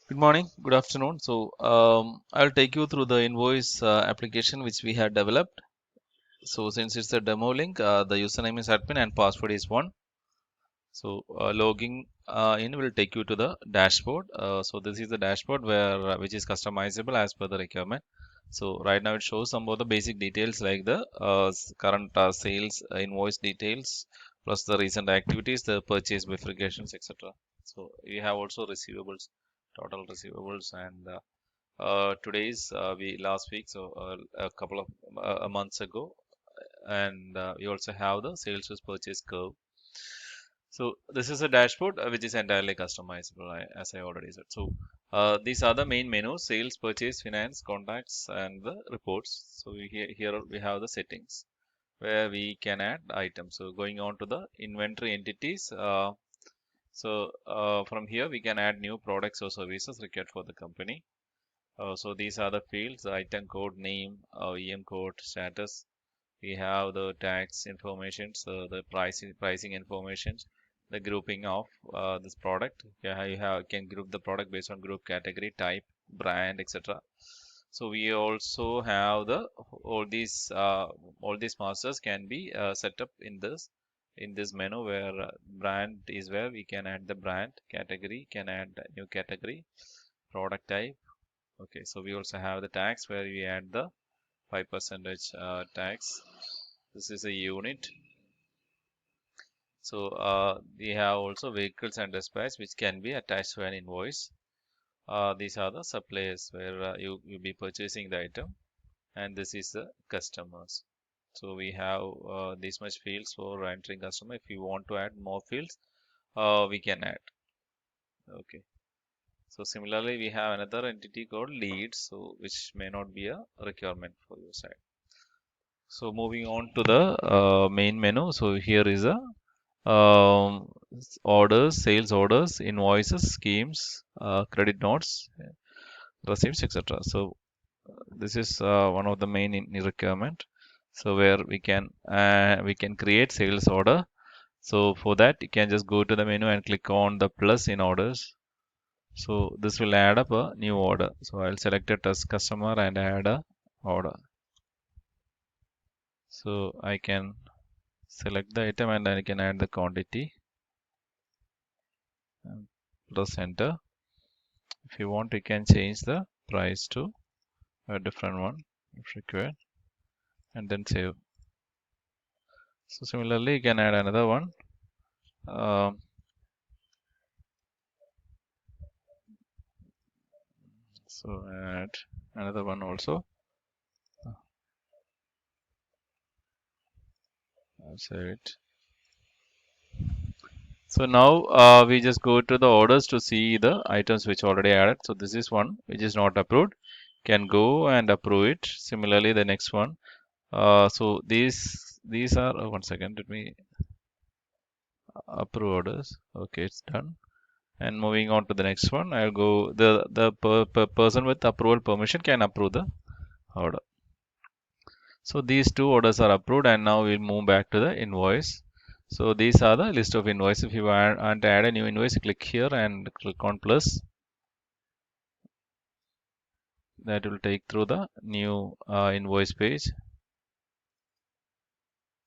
Good morning, good afternoon. I'll take you through the invoice application which we have developed. So since it's a demo link, the username is admin and password is one. Logging in will take you to the dashboard. So this is the dashboard which is customizable as per the requirement. So right now it shows some of the basic details like the current sales invoice details plus the recent activities, the purchase bifurcations, etc. So we have also receivables, total receivables, and today's we last week, a couple of months ago, and we also have the sales to purchase curve. So this is a dashboard which is entirely customizable, as I already said. These are the main menus: sales, purchase, finance, contacts, and the reports. Here we have the settings where we can add items. So going on to the inventory entities. From here we can add new products or services required for the company. So these are the fields: the item code, name, EM code, status. We have the tax information, so the pricing information, the grouping of this product. Yeah, can group the product based on group category, type, brand, etc. So we also have the all these masters can be set up in this menu where brand is where we can add the brand category, can add a new category, product type. Okay, so we also have the tax where we add the 5% tax. This is a unit. We have also vehicles and dispatch which can be attached to an invoice. These are the suppliers where you be purchasing the item, and this is the customers. So we have this much fields for entering customer. If you want to add more fields, we can add. Okay. So similarly, we have another entity called leads, so which may not be a requirement for your side. So moving on to the main menu. So here is a orders, sales orders, invoices, schemes, credit notes, receipts, etc. So this is one of the main requirement. So where we can create sales order. So for that you can just go to the menu and click on the plus in orders. So this will add up a new order. So I'll select it as customer and add a order. So I can select the item and then I can add the quantity and press enter. If you want, you can change the price to a different one if required and then save. So similarly, you can add another one. Um, so add another one also. I'll save it. So now we just go to the orders to see the items which already added. So this is one which is not approved. Can go and approve it. Similarly, the next one. So these are 1 second. Let me approve orders. Okay, it's done. And moving on to the next one, I'll go the person with approval permission can approve the order. So these two orders are approved, and now we'll move back to the invoice. So these are the list of invoices. If you want to add a new invoice, click here and click on plus. That will take through the new invoice page.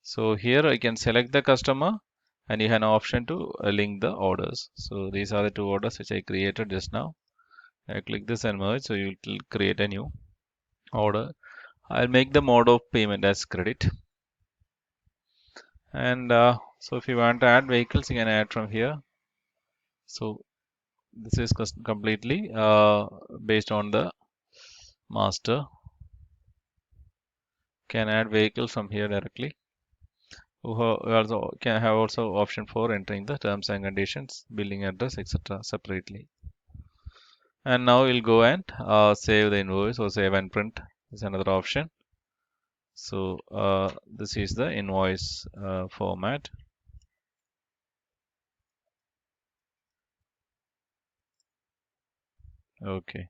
So here I can select the customer, and you have an option to link the orders. So these are the two orders which I created just now. I click this and merge, so you will create a new order. I'll make the mode of payment as credit. And so if you want to add vehicles, you can add from here. So this is completely based on the master. Can add vehicles from here directly. We also can have also option for entering the terms and conditions, billing address, etc. separately. And now we'll go and save the invoice or save and print is another option. So this is the invoice format. Okay,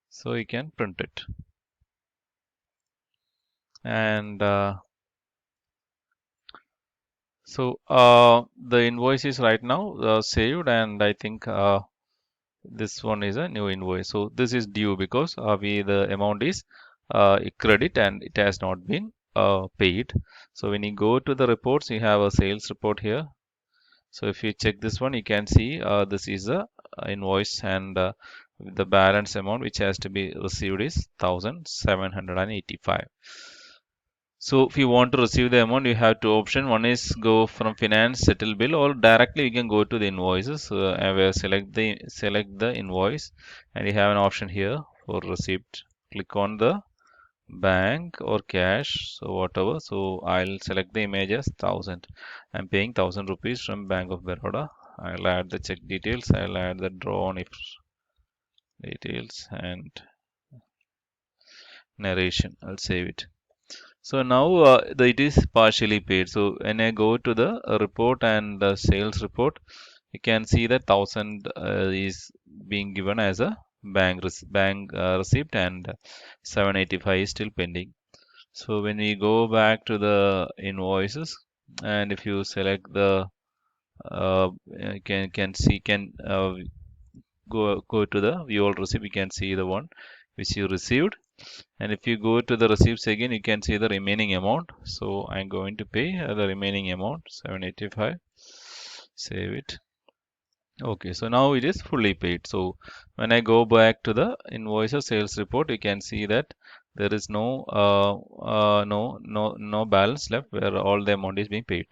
so you can print it. And the invoice is right now saved, and I think This one is a new invoice. So this is due because the amount is a credit and it has not been paid. So when you go to the reports, you have a sales report here. So if you check this one, you can see this is a invoice, and the balance amount which has to be received is 1,785. So if you want to receive the amount, you have two options. One is go from finance settle bill, or directly you can go to the invoices and where select the invoice, and you have an option here for receipt. Click on the bank or cash, so whatever. So I'll select the image as 1,000. I'm paying 1,000 rupees from Bank of Baroda. I'll add the check details. I'll add the drawn if details and narration. I'll save it. So now it is partially paid. So when I go to the report and the sales report, you can see that 1,000 is being given as a bank receipt, and 785 is still pending. So when we go back to the invoices, and if you select the can go to the view all receipt, you can see the one which you received. And if you go to the receipts again, you can see the remaining amount. So I'm going to pay the remaining amount 785. Save it. Okay, so now it is fully paid. So when I go back to the invoice or sales report, you can see that there is no balance left where all the amount is being paid.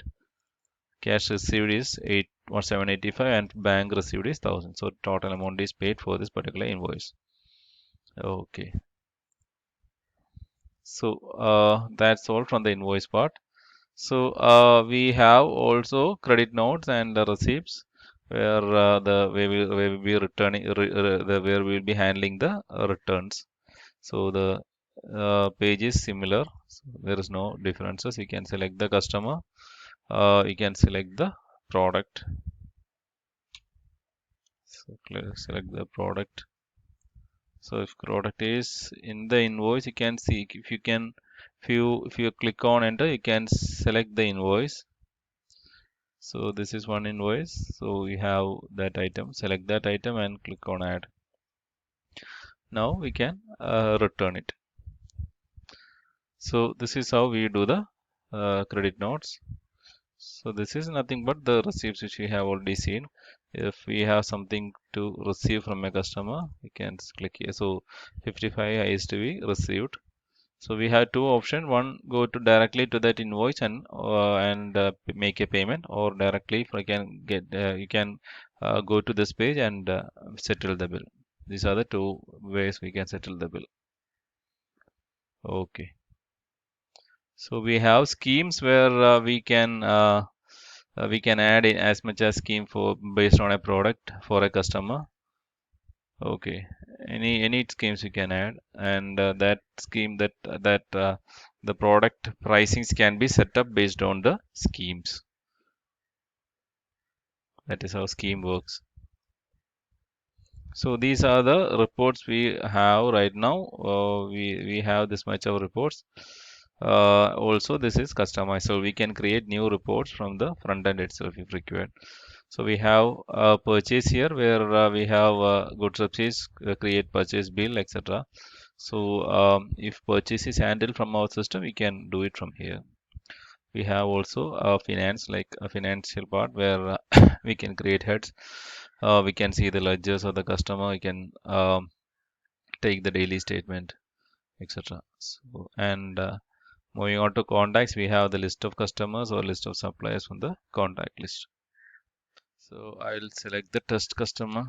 Cash received is 8 or 785 and bank received is 1,000. So total amount is paid for this particular invoice. Okay. So that's all from the invoice part. So we have also credit notes and the receipts where where we will be returning where we will be handling the returns. So the page is similar. So there is no differences. You can select the customer. You can select the product. So select the product. So if product is in the invoice, you can see if you click on enter, you can select the invoice. So this is one invoice. So we have that item. Select that item and click on add. Now we can return it. So this is how we do the credit notes. So this is nothing but the receipts which we have already seen. If we have something to receive from a customer, we can click here. So 55 is to be received. So we have two options. One, go to directly to that invoice and make a payment, or directly if I can get you can go to this page and settle the bill. These are the two ways we can settle the bill. Okay. So we have schemes where we can add in as much as scheme for based on a product for a customer. Okay, any schemes you can add, and that scheme the product pricings can be set up based on the schemes. That is how scheme works. So these are the reports we have right now. We have this much of reports. Also, this is customized, so we can create new reports from the front end itself if required. So we have a purchase here where we have goods purchase, create purchase bill, etc. So if purchase is handled from our system, we can do it from here. We have also a finance, like a financial part where we can create heads. We can see the ledgers of the customer. We can take the daily statement, etc. So, and moving on to contacts, we have the list of customers or list of suppliers from the contact list. So I'll select the test customer.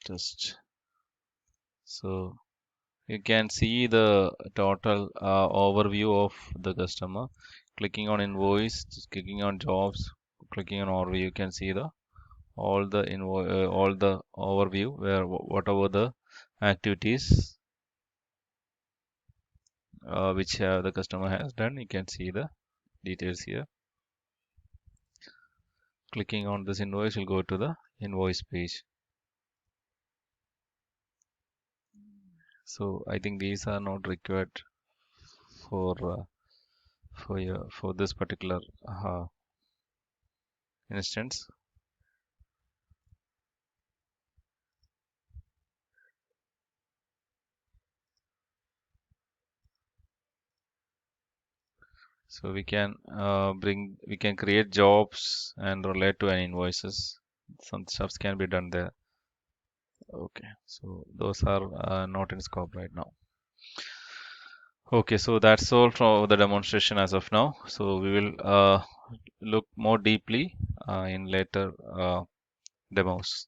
Test. So you can see the total overview of the customer. Clicking on invoice, just clicking on jobs, clicking on overview, you can see the all the overview where whatever the activities which the customer has done, you can see the details here. Clicking on this invoice will go to the invoice page. So I think these are not required for for this particular instance. So we can create jobs and relate to any invoices. Some stuffs can be done there. Okay, so those are not in scope right now. Okay, so that's all for the demonstration as of now. So we will look more deeply in later demos.